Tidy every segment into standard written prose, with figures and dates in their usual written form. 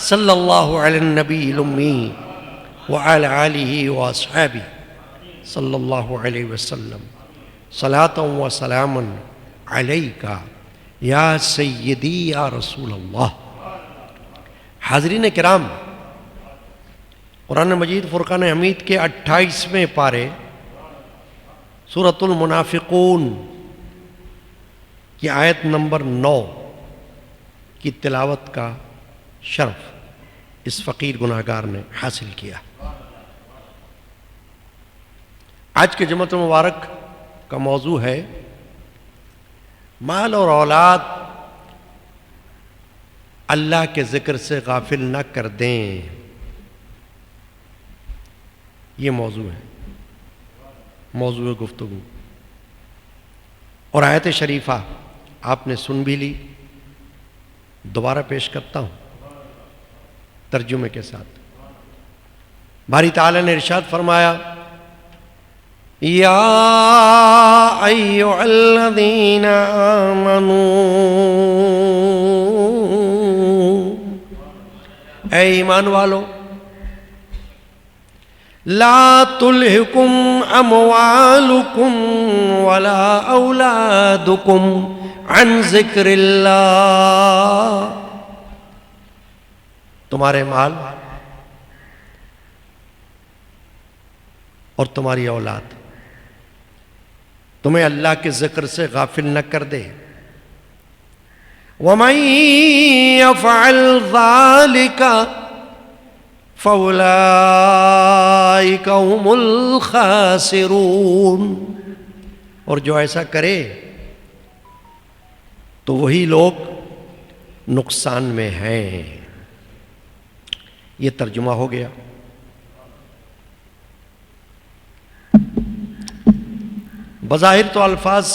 صلی اللہ علی النبی الامی وعلی آلہ واصحابہ صلی اللہ علیہ وسلم صلاۃ و سلام علیک یا سیدی یا رسول اللہ۔ حاضرین کرام، قرآن مجید فرقان حمید کے 28ویں پارے سورۃ المنافقون کی آیت نمبر 9 کی تلاوت کا شرف اس فقیر گناہگار نے حاصل کیا۔ آج کے جمعۃ مبارک کا موضوع ہے مال اور اولاد اللہ کے ذکر سے غافل نہ کر دیں۔ یہ موضوع ہے، موضوع گفتگو، اور آیت شریفہ آپ نے سن بھی لی، دوبارہ پیش کرتا ہوں ترجمے کے ساتھ۔ باری تعالیٰ نے ارشاد فرمایا، یا ایھا الذین آمنوا، اے ایمان والو، لا تلہکم اموالکم ولا اولادکم عن ذکر اللہ، تمہارے مال اور تمہاری اولاد تمہیں اللہ کے ذکر سے غافل نہ کر دے۔ وَمَن يَفْعَلْ ذَلِكَ فَأُولَئِكَ هُمُ الْخَاسِرُونَ، اور جو ایسا کرے تو وہی لوگ نقصان میں ہیں۔ یہ ترجمہ ہو گیا۔ بظاہر تو الفاظ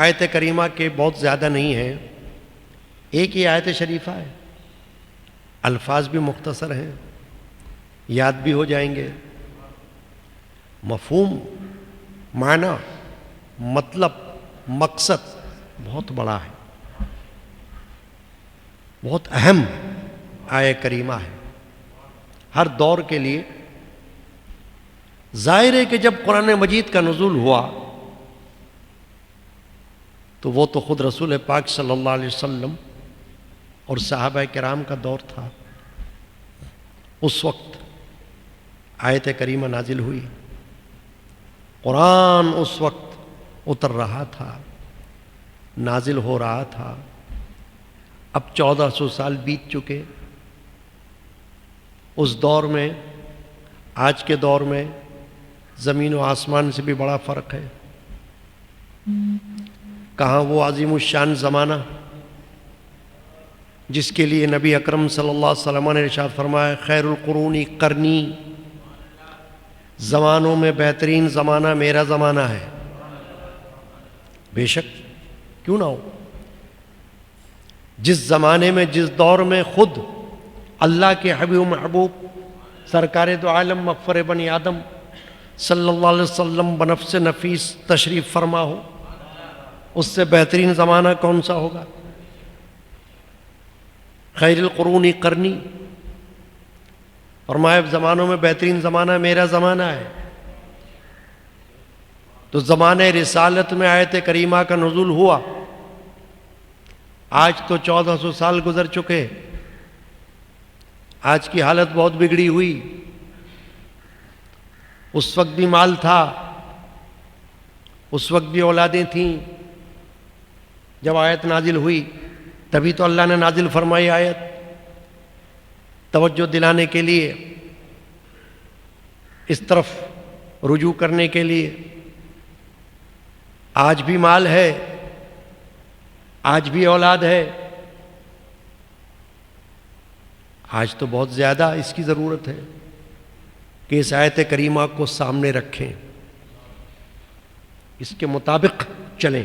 آیت کریمہ کے بہت زیادہ نہیں ہیں، ایک ہی آیت شریفہ ہے، الفاظ بھی مختصر ہیں، یاد بھی ہو جائیں گے، مفہوم، معنی، مطلب، مقصد بہت بڑا ہے، بہت اہم آیت کریمہ ہے ہر دور کے لیے۔ ظاہر ہے کہ جب قرآن مجید کا نزول ہوا تو وہ تو خود رسول پاک صلی اللہ علیہ وسلم اور صحابہ کرام کا دور تھا، اس وقت آیت کریمہ نازل ہوئی، قرآن اس وقت اتر رہا تھا، نازل ہو رہا تھا۔ اب 1400 سال بیت چکے، اس دور میں آج کے دور میں زمین و آسمان سے بھی بڑا فرق ہے۔ کہاں وہ عظیم الشان زمانہ جس کے لیے نبی اکرم صلی اللہ علیہ وسلم نے ارشاد فرمایا، خیر القرون قرنی، زمانوں میں بہترین زمانہ میرا زمانہ ہے۔ بے شک، کیوں نہ ہو، جس زمانے میں، جس دور میں خود اللہ کے حبیب و محبوب سرکار دو عالم مغفر بنی آدم صلی اللہ علیہ وسلم بنفس نفیس تشریف فرما ہو، اس سے بہترین زمانہ کون سا ہوگا؟ خیر القرون قرنی، فرمایا زمانوں میں بہترین زمانہ میرا زمانہ ہے۔ تو زمانہ رسالت میں آیت کریمہ کا نزول ہوا، آج تو 1400 سال گزر چکے، آج کی حالت بہت بگڑی ہوئی۔ اس وقت بھی مال تھا، اس وقت بھی اولادیں تھیں، جب آیت نازل ہوئی تبھی تو اللہ نے نازل فرمائی آیت، توجہ دلانے کے لیے، اس طرف رجوع کرنے کے لیے۔ آج بھی مال ہے، آج بھی اولاد ہے، آج تو بہت زیادہ اس کی ضرورت ہے کہ اس آیت کریمہ کو سامنے رکھیں، اس کے مطابق چلیں۔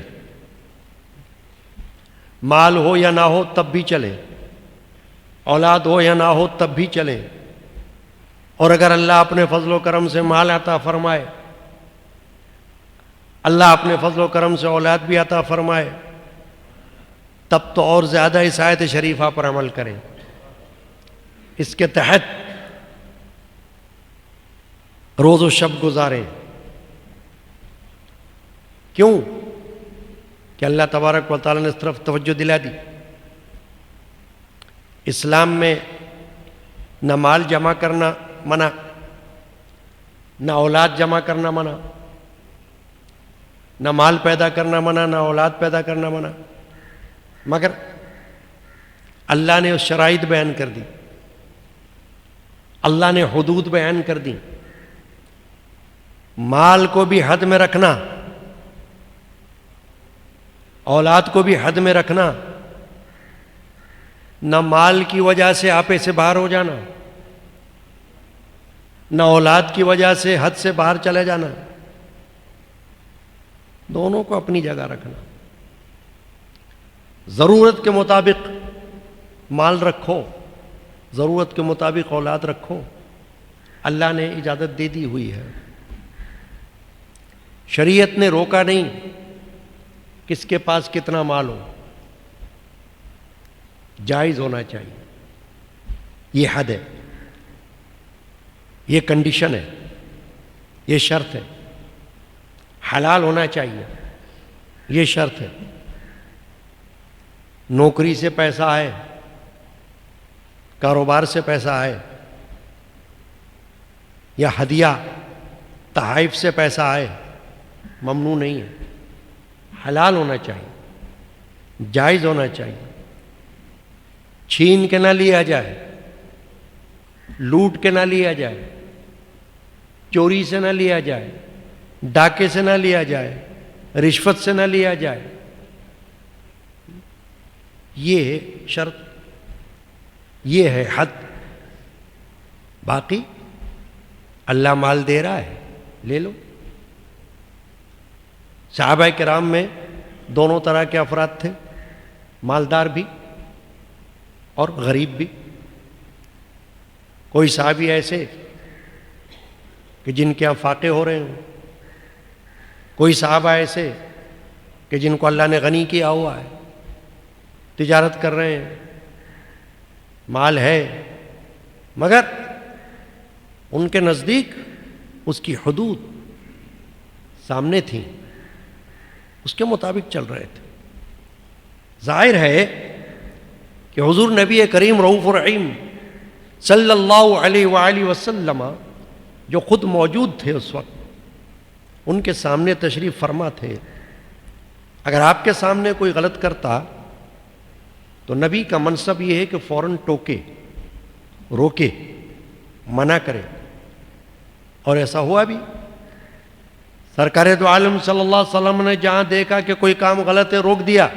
مال ہو یا نہ ہو تب بھی چلیں، اولاد ہو یا نہ ہو تب بھی چلیں، اور اگر اللہ اپنے فضل و کرم سے مال عطا فرمائے، اللہ اپنے فضل و کرم سے اولاد بھی عطا فرمائے، تب تو اور زیادہ اس آیت شریفہ پر عمل کریں۔ اس کے تحت روز و شب گزاریں. کیوں؟ کہ اللہ تبارک و تعالیٰ نے اس طرف توجہ دلا دی. اسلام میں نہ مال جمع کرنا منع، نہ اولاد جمع کرنا منع، نہ مال پیدا کرنا منع، نہ اولاد پیدا کرنا منع، مگر اللہ نے اس شرائط بیان کر دی، اللہ نے حدود بیان کر دی. مال کو بھی حد میں رکھنا، اولاد کو بھی حد میں رکھنا، نہ مال کی وجہ سے آپے سے باہر ہو جانا، نہ اولاد کی وجہ سے حد سے باہر چلے جانا، دونوں کو اپنی جگہ رکھنا. ضرورت کے مطابق مال رکھو، ضرورت کے مطابق اولاد رکھو، اللہ نے اجازت دے دی ہوئی ہے. شریعت نے روکا نہیں کس کے پاس کتنا مال ہو، جائز ہونا چاہیے. یہ حد ہے، یہ کنڈیشن ہے، یہ شرط ہے. حلال ہونا چاہیے، یہ شرط ہے. نوکری سے پیسہ آئے، کاروبار سے پیسہ آئے، یا ہدیہ تحائف سے پیسہ آئے، ممنوع نہیں ہے. حلال ہونا چاہیے، جائز ہونا چاہیے. چھین کے نہ لیا جائے، لوٹ کے نہ لیا جائے، چوری سے نہ لیا جائے، ڈاکے سے نہ لیا جائے، رشوت سے نہ لیا جائے. یہ ہے شرط، یہ ہے حد. باقی اللہ مال دے رہا ہے، لے لو. صحابہ کرام میں دونوں طرح کے افراد تھے، مالدار بھی اور غریب بھی. کوئی صحابی ایسے کہ جن کے یہاں فاقے ہو رہے ہوں، کوئی صحابہ ایسے کہ جن کو اللہ نے غنی کیا ہوا ہے، تجارت کر رہے ہیں، مال ہے، مگر ان کے نزدیک اس کی حدود سامنے تھیں، اس کے مطابق چل رہے تھے. ظاہر ہے کہ حضور نبی کریم رؤوف الرحیم صلی اللہ علیہ وآلہ وسلم جو خود موجود تھے اس وقت، ان کے سامنے تشریف فرما تھے. اگر آپ کے سامنے کوئی غلط کرتا تو نبی کا منصب یہ ہے کہ فوراً ٹوکے، روکے، منع کرے. اور ایسا ہوا بھی. سرکار دو عالم صلی اللہ علیہ وسلم نے جہاں دیکھا کہ کوئی کام غلط ہے، روک دیا.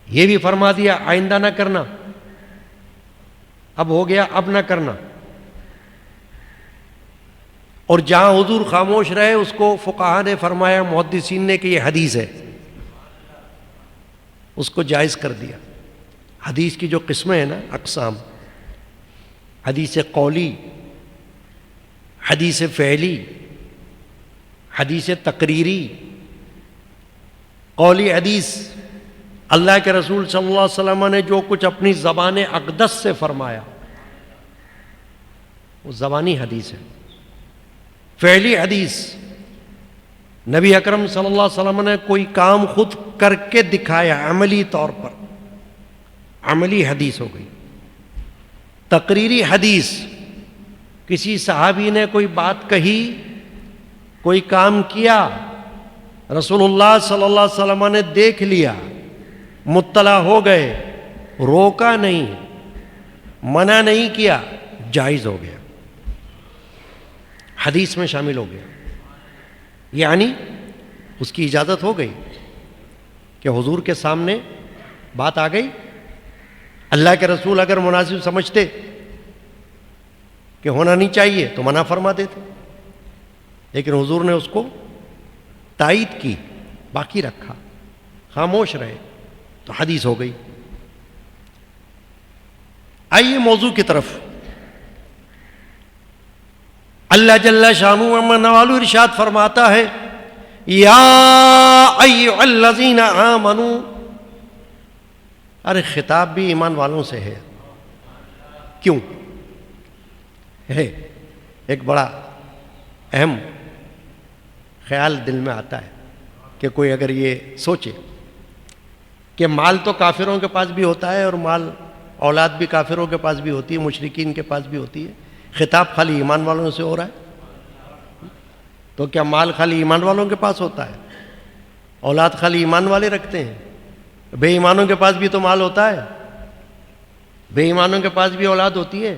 یہ بھی فرما دیا آئندہ نہ کرنا، اب ہو گیا، اب نہ کرنا. اور جہاں حضور خاموش رہے اس کو فقہاء نے فرمایا، محدثین نے، کہ یہ حدیث ہے، اس کو جائز کر دیا. حدیث کی جو قسمیں ہیں نا، اقسام، حدیث قولی، حدیث فعلی، حدیث تقریری. قولی حدیث، اللہ کے رسول صلی اللہ علیہ وسلم نے جو کچھ اپنی زبان اقدس سے فرمایا وہ زبانی حدیث ہے. فعلی حدیث، نبی اکرم صلی اللہ علیہ وسلم نے کوئی کام خود کر کے دکھایا عملی طور پر، عملی حدیث ہو گئی. تقریری حدیث، کسی صحابی نے کوئی بات کہی، کوئی کام کیا، رسول اللہ صلی اللہ علیہ وسلم نے دیکھ لیا، مطلع ہو گئے، روکا نہیں، منع نہیں کیا، جائز ہو گیا، حدیث میں شامل ہو گیا. یعنی اس کی اجازت ہو گئی کہ حضور کے سامنے بات آ گئی، اللہ کے رسول اگر مناسب سمجھتے کہ ہونا نہیں چاہیے تو منع فرما دیتے، لیکن حضور نے اس کو تائید کی، باقی رکھا، خاموش رہے، تو حدیث ہو گئی. آئیے موضوع کی طرف. اللہ جل شانہ و نوالہ ارشاد فرماتا ہے، یا ایھا الذین آمنوا ارے خطاب بھی ایمان والوں سے ہے. کیوں ہے؟ ایک بڑا اہم خیال دل میں آتا ہے کہ کوئی اگر یہ سوچے کہ مال تو کافروں کے پاس بھی ہوتا ہے اور مال اولاد بھی کافروں کے پاس بھی ہوتی ہے، مشرکین کے پاس بھی ہوتی ہے، خطاب خالی ایمان والوں سے ہو رہا ہے، تو کیا مال خالی ایمان والوں کے پاس ہوتا ہے؟ اولاد خالی ایمان والے رکھتے ہیں؟ بے ایمانوں کے پاس بھی تو مال ہوتا ہے، بے ایمانوں کے پاس بھی اولاد ہوتی ہے،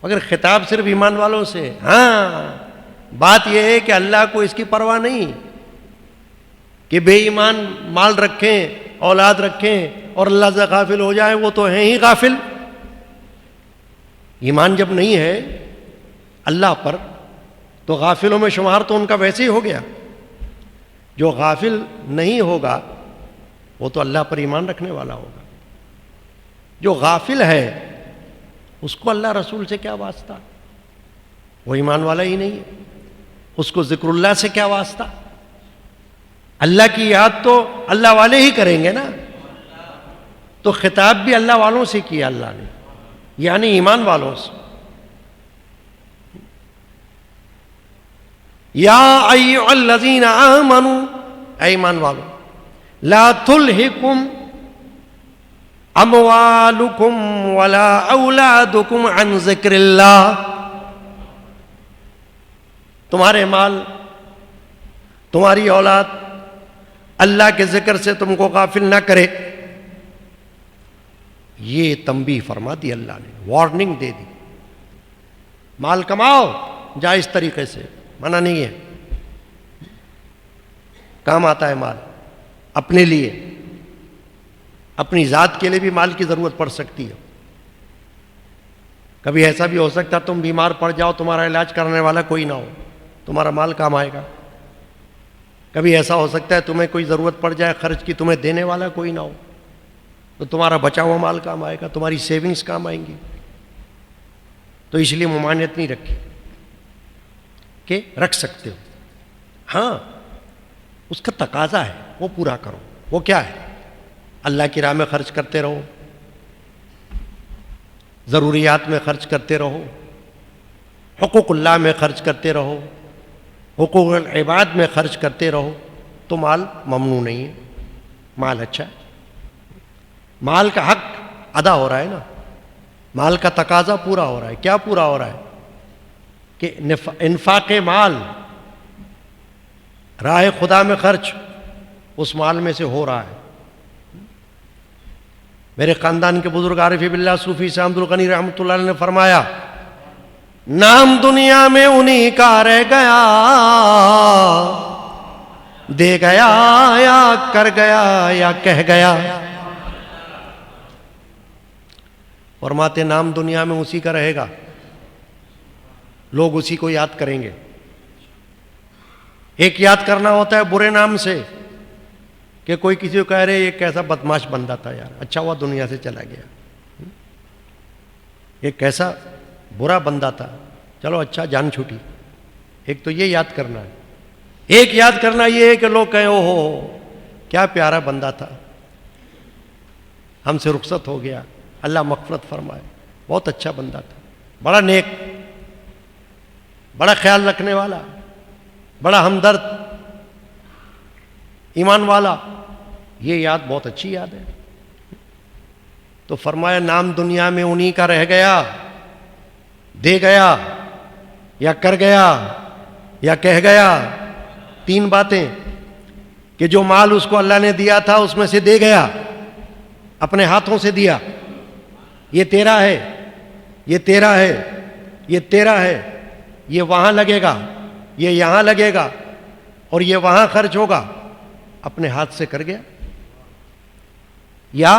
مگر خطاب صرف ایمان والوں سے. ہاں بات یہ ہے کہ اللہ کو اس کی پرواہ نہیں کہ بے ایمان مال رکھیں، اولاد رکھیں اور اللہ سے غافل ہو جائیں، وہ تو ہیں ہی غافل. ایمان جب نہیں ہے اللہ پر تو غافلوں میں شمار تو ان کا ویسے ہی ہو گیا. جو غافل نہیں ہوگا وہ تو اللہ پر ایمان رکھنے والا ہوگا. جو غافل ہے اس کو اللہ رسول سے کیا واسطہ؟ وہ ایمان والا ہی نہیں ہے. اس کو ذکر اللہ سے کیا واسطہ؟ اللہ کی یاد تو اللہ والے ہی کریں گے نا. تو خطاب بھی اللہ والوں سے کیا اللہ نے، یعنی ایمان والوں سے. یا ایھا الذین آمنوا، اے ایمان والوں، لا تلہکم اموالکم ولا اولادکم عن ذکر اللہ. تمہارے مال، تمہاری اولاد اللہ کے ذکر سے تم کو غافل نہ کرے. یہ تنبیہ فرما دی اللہ نے، وارننگ دے دی. مال کماؤ جائز طریقے سے، منع نہیں ہے، کام آتا ہے مال اپنے لیے، اپنی ذات کے لیے بھی مال کی ضرورت پڑ سکتی ہے. کبھی ایسا بھی ہو سکتا ہے تم بیمار پڑ جاؤ، تمہارا علاج کرنے والا کوئی نہ ہو، تمہارا مال کام آئے گا. کبھی ایسا ہو سکتا ہے تمہیں کوئی ضرورت پڑ جائے خرچ کی، تمہیں دینے والا کوئی نہ ہو، تو تمہارا بچا ہوا مال کام آئے گا، تمہاری سیونگز کام آئیں گی. تو اس لیے ممانعت نہیں رکھی کہ رکھ سکتے ہو. ہاں اس کا تقاضا ہے وہ پورا کرو. وہ کیا ہے؟ اللہ کی راہ میں خرچ کرتے رہو، ضروریات میں خرچ کرتے رہو، حقوق اللہ میں خرچ کرتے رہو، حقوق العباد میں خرچ کرتے رہو. تو مال ممنوع نہیں ہے، مال اچھا ہے، مال کا حق ادا ہو رہا ہے نا، مال کا تقاضا پورا ہو رہا ہے. کیا پورا ہو رہا ہے؟ کہ انفاق مال، راہ خدا میں خرچ اس مال میں سے ہو رہا ہے. میرے خاندان کے بزرگ عارف باللہ صوفی سے عبد الغنی رحمۃ اللہ علیہ نے فرمایا، نام دنیا میں انہی کا رہ گیا، دے گیا یا کر گیا یا کہہ گیا. فرماتے نام دنیا میں اسی کا رہے گا، لوگ اسی کو یاد کریں گے. ایک یاد کرنا ہوتا ہے برے نام سے، کہ کوئی کسی کو کہہ رہے یہ کیسا بدماش بندہ تھا یار، اچھا ہوا دنیا سے چلا گیا، یہ کیسا برا بندہ تھا، چلو اچھا جان چھوٹی. ایک تو یہ یاد کرنا ہے. ایک یاد کرنا یہ ہے کہ لوگ کہیں او ہو کیا پیارا بندہ تھا، ہم سے رخصت ہو گیا، اللہ مغفرت فرمائے، بہت اچھا بندہ تھا، بڑا نیک، بڑا خیال رکھنے والا، بڑا ہمدرد، ایمان والا. یہ یاد بہت اچھی یاد ہے. تو فرمایا نام دنیا میں انہی کا رہ گیا، دے گیا یا کر گیا یا کہہ گیا. تین باتیں، کہ جو مال اس کو اللہ نے دیا تھا اس میں سے دے گیا، اپنے ہاتھوں سے دیا، یہ تیرا ہے، یہ تیرا ہے، یہ تیرا ہے، یہ وہاں لگے گا، یہ یہاں لگے گا اور یہ وہاں خرچ ہوگا، اپنے ہاتھ سے کر گیا. یا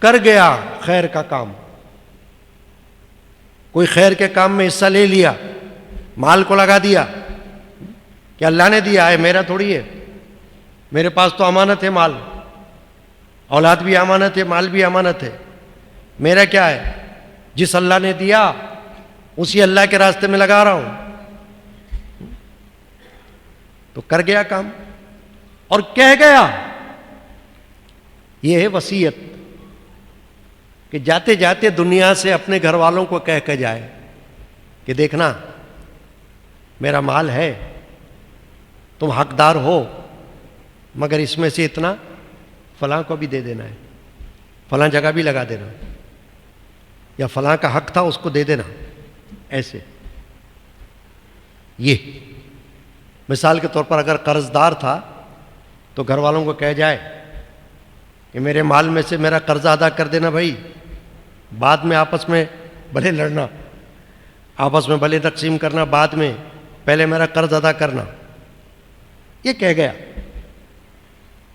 کر گیا خیر کا کام، کوئی خیر کے کام میں حصہ لے لیا، مال کو لگا دیا کہ اللہ نے دیا ہے، میرا تھوڑی ہے، میرے پاس تو امانت ہے، مال، اولاد بھی امانت ہے، مال بھی امانت ہے، میرا کیا ہے؟ جس اللہ نے دیا اسی اللہ کے راستے میں لگا رہا ہوں. تو کر گیا کام. اور کہہ گیا، یہ ہے وصیت کہ جاتے جاتے دنیا سے اپنے گھر والوں کو کہہ کے جائے کہ دیکھنا میرا مال ہے، تم حقدار ہو، مگر اس میں سے اتنا فلاں کو بھی دے دینا ہے، فلاں جگہ بھی لگا دینا، یا فلاں کا حق تھا اس کو دے دینا. ایسے یہ مثال کے طور پر اگر قرض دار تھا تو گھر والوں کو کہہ جائے کہ میرے مال میں سے میرا قرضہ ادا کر دینا بھائی، بعد میں آپس میں بھلے لڑنا، آپس میں بھلے تقسیم کرنا، بعد میں پہلے میرا قرض ادا کرنا. یہ کہہ گیا.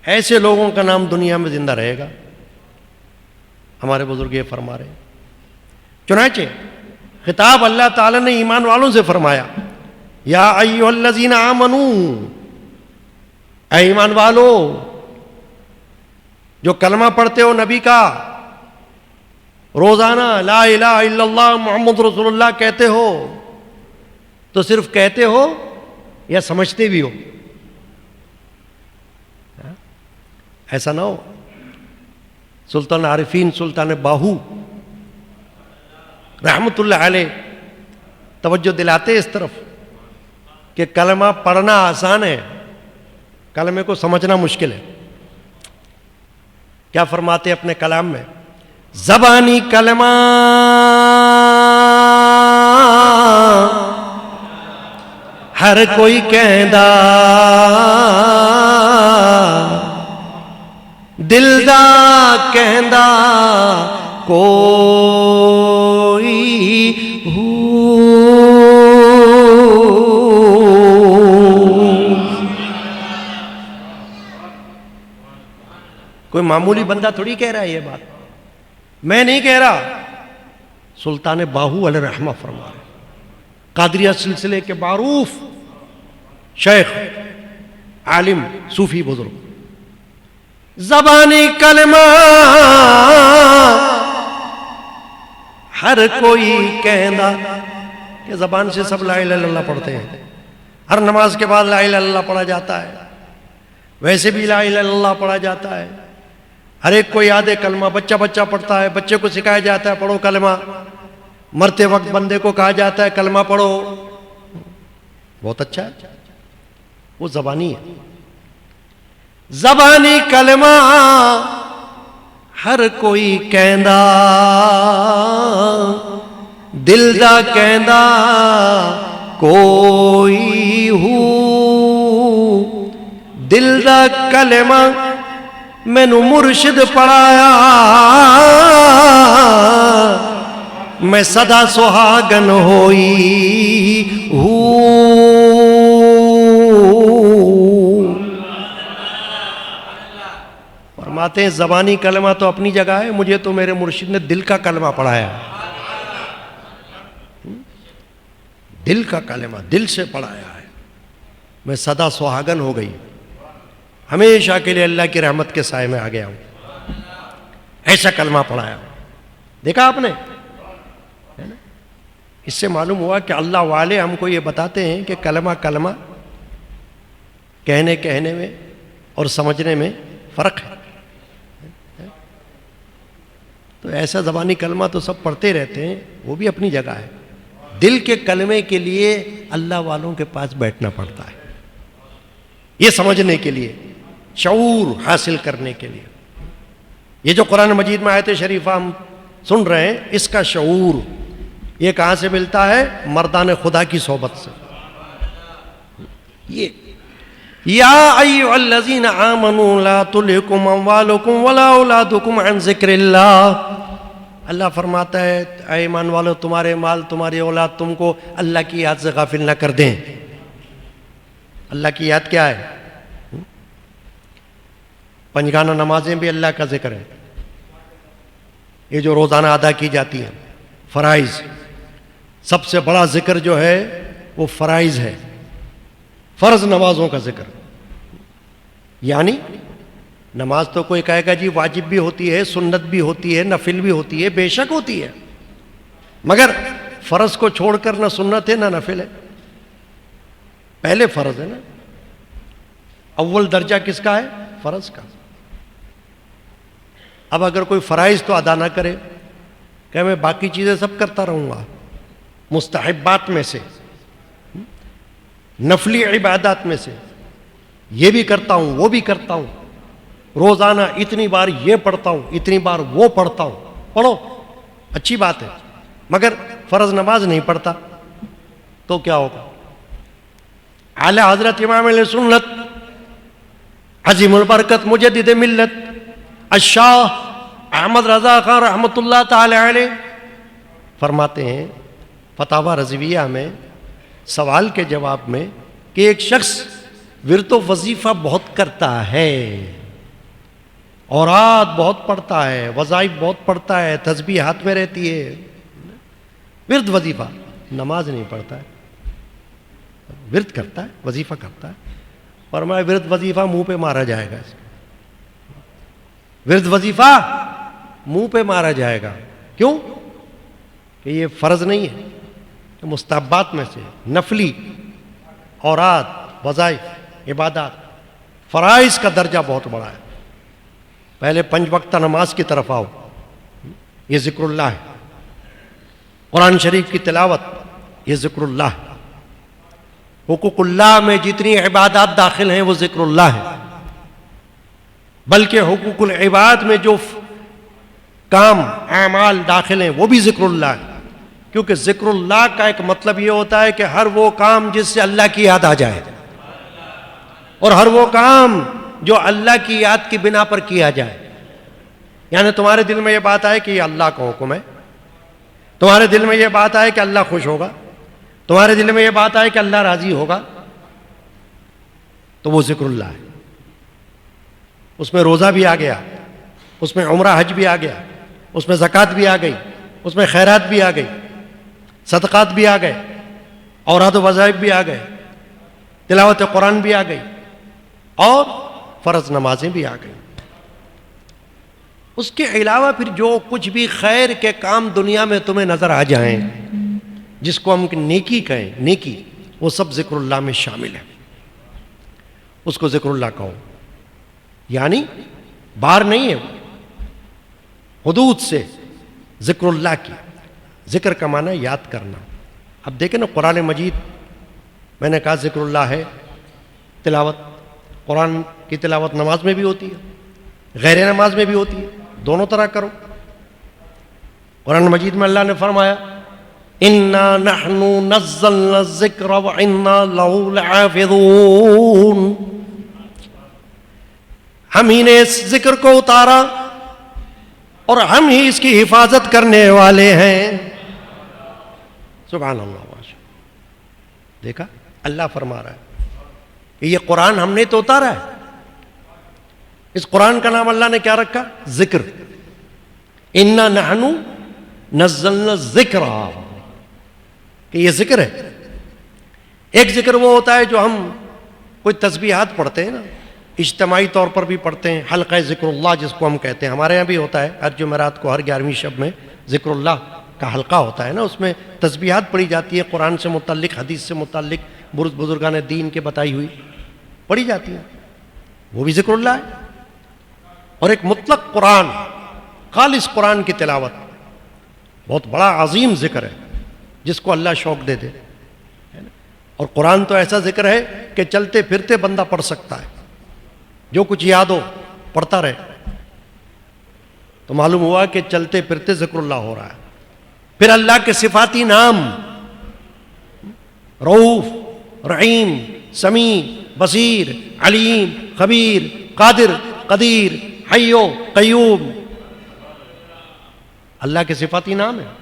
ایسے لوگوں کا نام دنیا میں زندہ رہے گا. ہمارے بزرگ یہ فرما رہے ہیں. چنانچہ خطاب اللہ تعالیٰ نے ایمان والوں سے فرمایا، یا ایھا الذین آمنو، اے ایمان والو جو کلمہ پڑھتے ہو نبی کا، روزانہ لا الہ الا اللہ محمد رسول اللہ کہتے ہو، تو صرف کہتے ہو یا سمجھتے بھی ہو؟ ایسا نہ ہو. سلطان عارفین سلطان باہو رحمت اللہ علیہ توجہ دلاتے اس طرف کہ کلمہ پڑھنا آسان ہے، کلمے کو سمجھنا مشکل ہے. کیا فرماتے اپنے کلام میں؟ زبانی کلمہ ہر کوئی کہندا، دل دا کہندا کوئی ہو. کوئی معمولی بندہ تھوڑی کہہ رہا ہے یہ بات، میں نہیں کہہ رہا، سلطان باہو علیہ رحمہ فرما رہے، قادریہ سلسلے کے معروف شیخ عالم صوفی بزرگ. زبانی کلمہ ہر کوئی کہنا، کہ زبان سے سب لا الہ الا اللہ پڑھتے ہیں، ہر نماز کے بعد لا الہ الا اللہ پڑھا جاتا ہے، ویسے بھی لا الہ الا اللہ پڑھا جاتا ہے، ہر ایک کو یاد ہے کلمہ، بچہ بچہ پڑھتا ہے، بچے کو سکھایا جاتا ہے پڑھو کلمہ، مرتے وقت بندے کو کہا جاتا ہے کلمہ پڑھو. بہت اچھا ہے، وہ زبانی ہے. زبانی کلمہ ہر کوئی کہندا، دل دا کہندا کوئی ہو. دل دا کلمہ مینوں مرشد پڑھایا، میں سدا سہاگن ہوئی ہوں. فرماتے ہیں زبانی کلمہ تو اپنی جگہ ہے، مجھے تو میرے مرشد نے دل کا کلمہ پڑھایا، دل کا کلمہ دل سے پڑھایا ہے، میں سدا سہاگن ہو گئی، ہمیشہ کے لیے اللہ کی رحمت کے سائے میں آ گیا ہوں. ایسا کلمہ پڑھایا. دیکھا آپ نے؟ اس سے معلوم ہوا کہ اللہ والے ہم کو یہ بتاتے ہیں کہ کلمہ کہنے میں اور سمجھنے میں فرق ہے. تو ایسا زبانی کلمہ تو سب پڑھتے رہتے ہیں، وہ بھی اپنی جگہ ہے. دل کے کلمے کے لیے اللہ والوں کے پاس بیٹھنا پڑتا ہے، یہ سمجھنے کے لیے، شعور حاصل کرنے کے لیے. یہ جو قرآن مجید میں آیت شریفہ ہم سن رہے ہیں، اس کا شعور یہ کہاں سے ملتا ہے؟ مردان خدا کی صحبت سے. یہ یا ایھا الذین آمنوا لا تلھکم اموالکم ولا اولادکم عن ذکر اللہ. اللہ فرماتا ہے اے ایمان والو تمہارے مال تمہاری اولاد تم کو اللہ کی یاد سے غافل نہ کر دیں. اللہ کی یاد کیا ہے؟ پنجگانہ نمازیں بھی اللہ کا ذکر ہے، یہ جو روزانہ ادا کی جاتی ہیں فرائض. سب سے بڑا ذکر جو ہے وہ فرائض ہے، فرض نمازوں کا ذکر. یعنی نماز تو کوئی کہے گا جی واجب بھی ہوتی ہے، سنت بھی ہوتی ہے، نفل بھی ہوتی ہے، بے شک ہوتی ہے، مگر فرض کو چھوڑ کر نہ سنت ہے نہ نفل ہے. پہلے فرض ہے نا، اول درجہ کس کا ہے؟ فرض کا. اب اگر کوئی فرائض تو ادا نہ کرے کہ میں باقی چیزیں سب کرتا رہوں گا، مستحبات میں سے، نفلی عبادات میں سے یہ بھی کرتا ہوں وہ بھی کرتا ہوں، روزانہ اتنی بار یہ پڑھتا ہوں اتنی بار وہ پڑھتا ہوں، پڑھو اچھی بات ہے، مگر فرض نماز نہیں پڑھتا تو کیا ہوگا؟ اعلی حضرت امام علیہ سنت عظیم البرکت مجدد ملت الشاہ احمد رضا خان رحمۃ اللہ تعالی علیہ فرماتے ہیں فتاوی رضویہ میں سوال کے جواب میں کہ ایک شخص ورد و وظیفہ بہت کرتا ہے، اوراد بہت پڑھتا ہے، وظائف بہت پڑھتا ہے، تسبیح ہاتھ میں رہتی ہے، ورد وظیفہ، نماز نہیں پڑھتا ہے، ورد کرتا ہے، وظیفہ کرتا ہے، فرمایا ورد وظیفہ منہ پہ مارا جائے گا، ورد وظیفہ منہ پہ مارا جائے گا۔ کیوں؟ کہ یہ فرض نہیں ہے، کہ مستحبات میں سے نفلی اوراد وظائف عبادات، فرائض کا درجہ بہت بڑا ہے۔ پہلے 5 وقتہ نماز کی طرف آؤ، یہ ذکر اللہ ہے، قرآن شریف کی تلاوت یہ ذکر اللہ ہے، حقوق اللہ میں جتنی عبادات داخل ہیں وہ ذکر اللہ ہے، بلکہ حقوق العباد میں جو کام اعمال داخل ہیں وہ بھی ذکر اللہ ہے، کیونکہ ذکر اللہ کا ایک مطلب یہ ہوتا ہے کہ ہر وہ کام جس سے اللہ کی یاد آ جائے، اور ہر وہ کام جو اللہ کی یاد کی بنا پر کیا جائے، یعنی تمہارے دل میں یہ بات آئے کہ یہ اللہ کا حکم ہے، تمہارے دل میں یہ بات آئے کہ اللہ خوش ہوگا، تمہارے دل میں یہ بات آئے کہ اللہ راضی ہوگا، تو وہ ذکر اللہ ہے۔ اس میں روزہ بھی آ گیا، اس میں عمرہ حج بھی آ گیا، اس میں زکوٰۃ بھی آ گئی، اس میں خیرات بھی آ گئی، صدقات بھی آ گئے، اوراد و وظائف بھی آ گئے، تلاوت قرآن بھی آ گئی، اور فرض نمازیں بھی آ گئی۔ اس کے علاوہ پھر جو کچھ بھی خیر کے کام دنیا میں تمہیں نظر آ جائیں، جس کو ہم نیکی کہیں، نیکی، وہ سب ذکر اللہ میں شامل ہے، اس کو ذکر اللہ کہو، یعنی باہر نہیں ہے، حدود سے ذکر اللہ کی، ذکر کا معنی یاد کرنا۔ اب دیکھیں نا قرآن مجید، میں نے کہا ذکر اللہ ہے، تلاوت، قرآن کی تلاوت نماز میں بھی ہوتی ہے، غیر نماز میں بھی ہوتی ہے، دونوں طرح کرو۔ قرآن مجید میں اللہ نے فرمایا اِنَّا نَحْنُ نَزَّلْنَا الذِّكْرَ وَإِنَّا لَهُ لَحَافِظُونَ، ہم ہی نے اس ذکر کو اتارا اور ہم ہی اس کی حفاظت کرنے والے ہیں۔ سبحان اللہ، ماشاء، دیکھا اللہ فرما رہا ہے کہ یہ قرآن ہم نے تو اتارا ہے۔ اس قرآن کا نام اللہ نے کیا رکھا؟ ذکر۔ اِنَّا نَحْنُ نَزَّلْنَا الذِّكْرَ، کہ یہ ذکر ہے۔ ایک ذکر وہ ہوتا ہے جو ہم کوئی تسبیحات پڑھتے ہیں نا، اجتماعی طور پر بھی پڑھتے ہیں، حلقہ ذکر اللہ جس کو ہم کہتے ہیں، ہمارے یہاں بھی ہوتا ہے، ہر جمعرات کو ہر 11ویں شب میں ذکر اللہ کا حلقہ ہوتا ہے نا، اس میں تسبیحات پڑھی جاتی ہے، قرآن سے متعلق، حدیث سے متعلق، بزرگان دین کے بتائی ہوئی پڑھی جاتی ہیں، وہ بھی ذکر اللہ ہے۔ اور ایک مطلق قرآن، خالص قرآن کی تلاوت، بہت بڑا عظیم ذکر ہے جس کو اللہ شوق دے دے، اور قرآن تو ایسا ذکر ہے کہ چلتے پھرتے بندہ پڑھ سکتا ہے، جو کچھ یاد ہو پڑھتا رہے، تو معلوم ہوا کہ چلتے پھرتے ذکر اللہ ہو رہا ہے۔ پھر اللہ کے صفاتی نام، رؤوف، رحیم، سمیع، بصیر، علیم، خبیر، قادر، قدیر، حی و قیوم، اللہ کے صفاتی نام ہیں،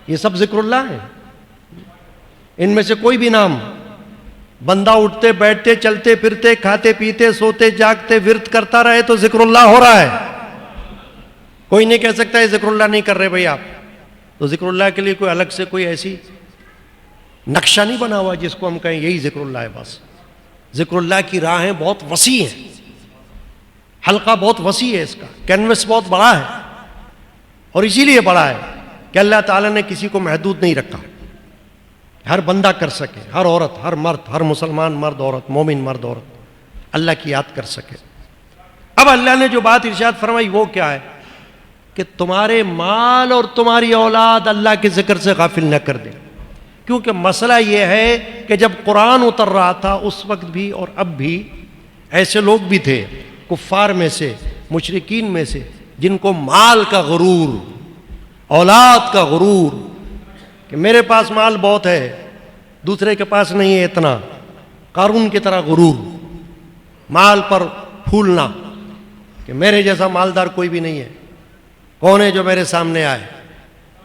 یہ سب ذکر اللہ ہیں۔ ان میں سے کوئی بھی نام بندہ اٹھتے بیٹھتے چلتے پھرتے کھاتے پیتے سوتے جاگتے ورد کرتا رہے تو ذکر اللہ ہو رہا ہے۔ کوئی نہیں کہہ سکتا یہ ذکر اللہ نہیں کر رہے بھائی آپ، تو ذکر اللہ کے لیے کوئی الگ سے کوئی ایسی نقشہ نہیں بنا ہوا جس کو ہم کہیں یہی ذکر اللہ ہے۔ بس ذکر اللہ کی راہیں بہت وسیع ہیں، حلقہ بہت وسیع ہے، اس کا کینوس بہت بڑا ہے، اور اسی لیے بڑا ہے کہ اللہ تعالیٰ نے کسی کو محدود نہیں رکھا، ہر بندہ کر سکے، ہر عورت، ہر مرد، ہر مسلمان مرد عورت، مومن مرد عورت اللہ کی یاد کر سکے۔ اب اللہ نے جو بات ارشاد فرمائی وہ کیا ہے؟ کہ تمہارے مال اور تمہاری اولاد اللہ کے ذکر سے غافل نہ کر دے. کیونکہ مسئلہ یہ ہے کہ جب قرآن اتر رہا تھا اس وقت بھی اور اب بھی ایسے لوگ بھی تھے کفار میں سے، مشرکین میں سے، جن کو مال کا غرور، اولاد کا غرور، کہ میرے پاس مال بہت ہے دوسرے کے پاس نہیں ہے اتنا، قارون کی طرح غرور، مال پر پھولنا کہ میرے جیسا مالدار کوئی بھی نہیں ہے، کون ہے جو میرے سامنے آئے.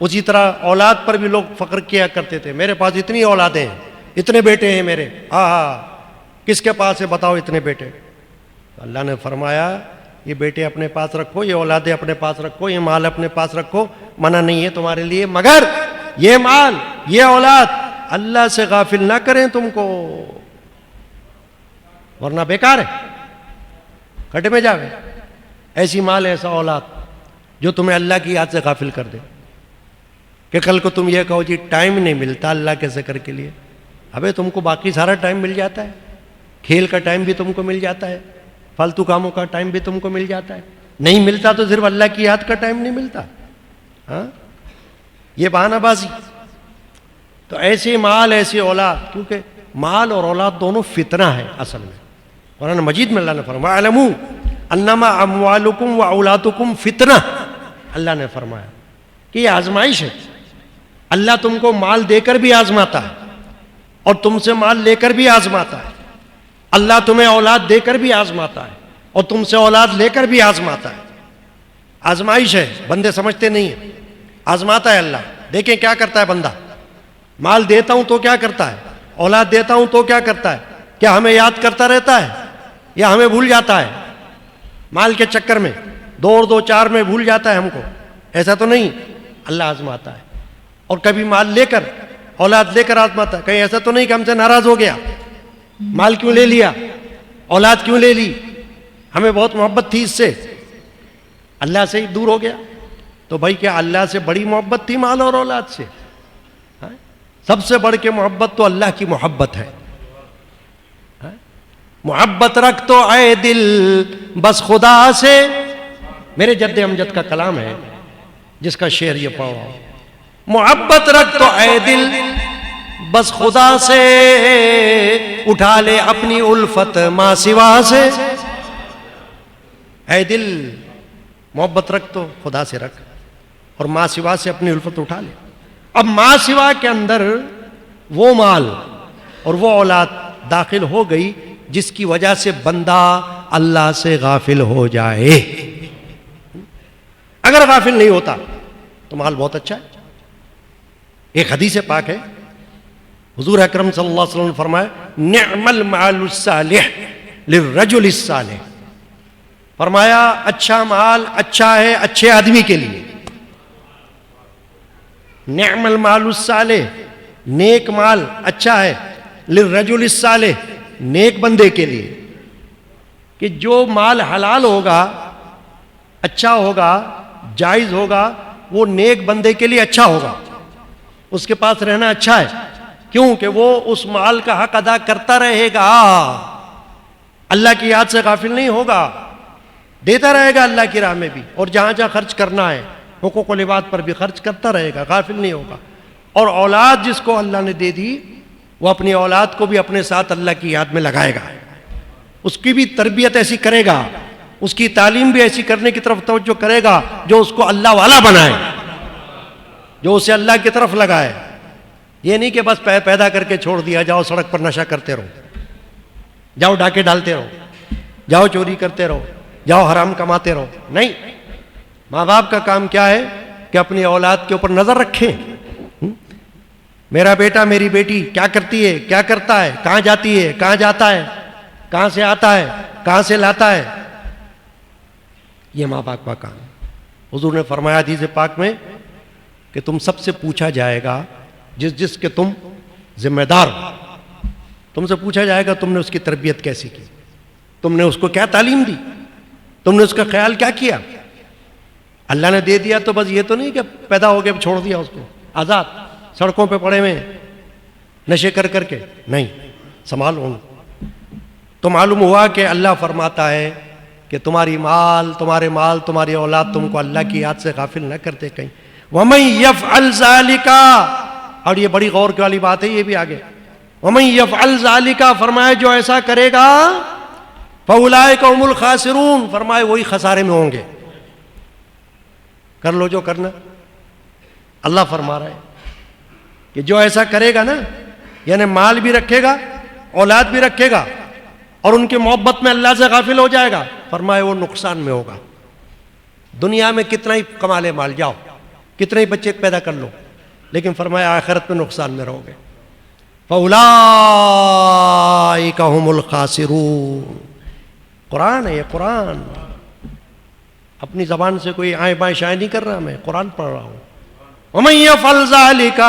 اسی طرح اولاد پر بھی لوگ فخر کیا کرتے تھے، میرے پاس اتنی اولادیں ہیں، اتنے بیٹے ہیں میرے، کس کے پاس ہے بتاؤ اتنے بیٹے. اللہ نے فرمایا یہ بیٹے اپنے پاس رکھو، یہ اولادیں اپنے پاس رکھو، یہ مال اپنے پاس رکھو، منع نہیں ہے تمہارے لیے، مگر یہ مال، یہ اولاد اللہ سے غافل نہ کریں تم کو، ورنہ بیکار ہے، کھڈے میں جاوے. ایسی مال، ایسا اولاد جو تمہیں اللہ کی یاد سے غافل کر دے، کہ کل کو تم یہ کہو جی ٹائم نہیں ملتا اللہ کے ذکر کے لیے. ابے تم کو باقی سارا ٹائم مل جاتا ہے، کھیل کا ٹائم بھی تم کو مل جاتا ہے، فالتو کاموں کا ٹائم بھی تم کو مل جاتا ہے. نہیں ملتا تو صرف اللہ کی یاد کا ٹائم نہیں ملتا. یہ بہانہ بازی. تو ایسے مال، ایسی اولاد، کیونکہ مال اور اولاد دونوں فتنہ ہے اصل میں. قرآن مجید میں اللہ نے فرمایا اعلموا انما اموالکم واولادکم فتنہ. اللہ نے فرمایا کہ یہ آزمائش ہے. اللہ تم کو مال دے کر بھی آزماتا ہے اور تم سے مال لے کر بھی آزماتا ہے. اللہ تمہیں اولاد دے کر بھی آزماتا ہے اور تم سے اولاد لے کر بھی آزماتا ہے. آزمائش ہے، بندے سمجھتے نہیں ہیں. آزماتا ہے اللہ. دیکھیں کیا کرتا ہے بندہ. مال دیتا ہوں تو کیا کرتا ہے، اولاد دیتا ہوں تو کیا کرتا ہے. کیا ہمیں یاد کرتا رہتا ہے یا ہمیں بھول جاتا ہے؟ مال کے چکر میں 2 اور 2 4 میں بھول جاتا ہے ہم کو؟ ایسا تو نہیں. اللہ آزماتا ہے، اور کبھی مال لے کر، اولاد لے کر آزماتا ہے. کہیں ایسا تو نہیں کہ ہم سے ناراض ہو گیا، مال کیوں لے لیا، اولاد کیوں لے لی، ہمیں بہت محبت تھی اس سے، اللہ سے ہی دور ہو گیا. تو بھائی کیا اللہ سے بڑی محبت تھی مال اور اولاد سے؟ سب سے بڑھ کے محبت تو اللہ کی محبت ہے. محبت رکھ تو اے دل بس خدا سے. میرے جد امجد کا کلام ہے جس کا شعر یہ پڑھا. محبت رکھ تو اے دل بس خدا سے، اٹھا لے اپنی الفت ماں سوا سے. اے دل محبت رکھ تو خدا سے رکھ، اور ماں سوا سے اپنی الفت اٹھا لے. اب ماں سوا کے اندر وہ مال اور وہ اولاد داخل ہو گئی جس کی وجہ سے بندہ اللہ سے غافل ہو جائے. اگر غافل نہیں ہوتا تو مال بہت اچھا ہے. ایک حدیث پاک ہے، حضور اکرم صلی اللہ علیہ وسلم نے فرمایا نعم المال الصالح للرجل الصالح. فرمایا اچھا مال اچھا ہے اچھے آدمی کے لیے. نعم المال الصالح، نیک مال اچھا ہے، للرجل الصالح، نیک بندے کے لیے. کہ جو مال حلال ہوگا، اچھا ہوگا، جائز ہوگا، وہ نیک بندے کے لیے اچھا ہوگا. اس کے پاس رہنا اچھا ہے. کیوں کہ وہ اس مال کا حق ادا کرتا رہے گا، اللہ کی یاد سے غافل نہیں ہوگا، دیتا رہے گا اللہ کی راہ میں بھی، اور جہاں جہاں خرچ کرنا ہے حقوق العباد پر بھی خرچ کرتا رہے گا، غافل نہیں ہوگا. اور اولاد جس کو اللہ نے دے دی، وہ اپنی اولاد کو بھی اپنے ساتھ اللہ کی یاد میں لگائے گا، اس کی بھی تربیت ایسی کرے گا، اس کی تعلیم بھی ایسی کرنے کی طرف توجہ کرے گا جو اس کو اللہ والا بنائے، جو اسے اللہ کی طرف لگائے. یہ نہیں کہ بس پیدا کر کے چھوڑ دیا، جاؤ سڑک پر نشہ کرتے رہو، جاؤ ڈاکے ڈالتے رہو، جاؤ چوری کرتے رہو، جاؤ حرام کماتے رہو. نہیں، ماں باپ کا کام کیا ہے کہ اپنی اولاد کے اوپر نظر رکھیں. میرا بیٹا میری بیٹی کیا کرتی ہے، کیا کرتا ہے، کہاں جاتی ہے، کہاں جاتا ہے، کہاں سے آتا ہے، کہاں سے لاتا ہے. یہ ماں باپ کا کام. حضور نے فرمایا حدیث پاک میں کہ تم سب سے پوچھا جائے گا، جس کے تم ذمہ دار ہو، تم سے پوچھا جائے گا تم نے اس کی تربیت کیسی کی، تم نے اس کو کیا تعلیم دی، تم نے اس کا خیال کیا کیا. اللہ نے دے دیا تو بس یہ تو نہیں کہ پیدا ہو گیا چھوڑ دیا اس کو آزاد سڑکوں پہ پڑے ہوئے نشے کر کر کے. نہیں، سنبھالو. تو معلوم ہوا کہ اللہ فرماتا ہے کہ کہ تمہارے مال تمہاری اولاد تم کو اللہ کی یاد سے غافل نہ کرتے کہیں. وَمَن يَفْعَلْ ذَلِكَ، اور یہ بڑی غور والی بات ہے، یہ بھی آگے وَمَن يَفْعَلْ ذَلِكَ فرمایا جو ایسا کرے گا فَأُولَٰئِكَ هُمُ الْخَاسِرُونَ فرمائے وہی خسارے میں ہوں گے. کر لو جو کرنا. اللہ فرما رہا ہے کہ جو ایسا کرے گا نا، یعنی مال بھی رکھے گا، اولاد بھی رکھے گا، اور ان کی محبت میں اللہ سے غافل ہو جائے گا، فرمائے وہ نقصان میں ہوگا. دنیا میں کتنا ہی کما لے مال، جاؤ کتنے ہی بچے پیدا کر لو، لیکن فرمایا آخرت میں نقصان میں رہو گے. فَأُولَٰئِكَ هُمُ الْخَاسِرُونَ. قرآن ہے یہ، قرآن. اپنی زبان سے کوئی آئیں بائیں شائیں نہیں کر رہا، میں قرآن پڑھ رہا ہوں. وَمَن يَفْعَلْ ذَلِكَ،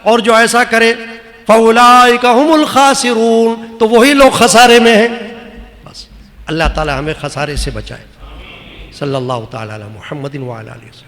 اور جو ایسا کرے فَأُولَٰئِكَ هُمُ الْخَاسِرُونَ تو وہی لوگ خسارے میں ہیں. بس اللہ تعالی ہمیں خسارے سے بچائے. صلی اللہ تعالی علی محمد وعلی آلہ وسلم.